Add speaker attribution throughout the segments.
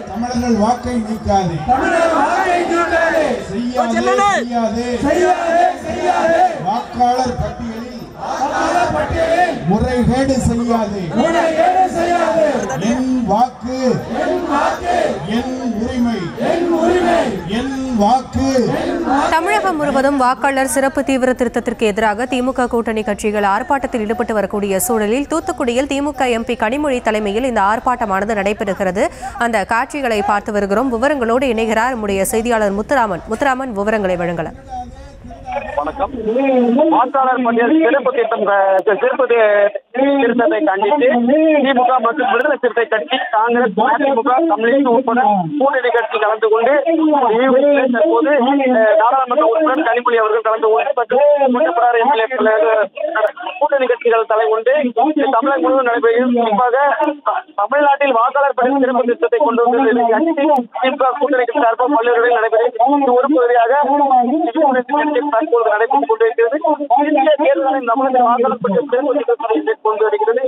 Speaker 1: தமிழர்கள் வாக்கை நீக்காதே, வாக்காளர் பட்டியலில் முறைகேடு செய்யாதே, என் வாக்கு என் உரிமை, என் வாக்கு.
Speaker 2: தமிழகம் முழுவதும் வாக்காளர் சிறப்பு தீவிர திருத்தத்திற்கு எதிராக திமுக கூட்டணி கட்சிகள் ஆர்ப்பாட்டத்தில் ஈடுபட்டு வரக்கூடிய சூழலில் தூத்துக்குடியில் திமுக எம்பி கனிமொழி தலைமையில் இந்த ஆர்ப்பாட்டமானது நடைபெறுகிறது. அந்த காட்சிகளை பார்த்து வருகிறோம். விவரங்களோடு இணைகிறார் நம்முடைய செய்தியாளர் முத்துராமன். விவரங்களை வழங்கலாம்.
Speaker 3: வணக்கம். வாக்காளர் பட்டியல் சிறப்பு திருத்தத்தை கண்டித்து திமுக மற்றும் விடுதலை சிறுத்தை கட்சி, காங்கிரஸ், அதிமுக, கம்யூனிஸ்ட் உட்பட கூட்டணி கட்சி கலந்து கொண்டு தற்போது நாடாளுமன்ற உறுப்பினர் கனிமொழி அவர்கள் கலந்து கொண்டு கூட்டணி கட்சிகள் தலை கொண்டு தமிழகம் முழுவதும் நடைபெறுகிறது. குறிப்பாக தமிழ்நாட்டில் வாக்காளர் பட்டியல் சிறப்பு திருத்தத்தை கொண்டு வந்ததை கண்டித்து திமுக கூட்டணி கட்சி சார்பாக பல்வேறு இடங்களில் நடைபெறுகிறது. ஒரு பகுதியாக தற்போது நடைபெற்றுக் கொண்டிருக்கிறது. இந்திய தேர்தலில் தமிழக வாக்காளர் பட்டியல் சிறப்பு கொண்டு வருகிறது.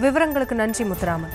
Speaker 2: விவரங்களுக்கு நன்றி முத்துராமன்.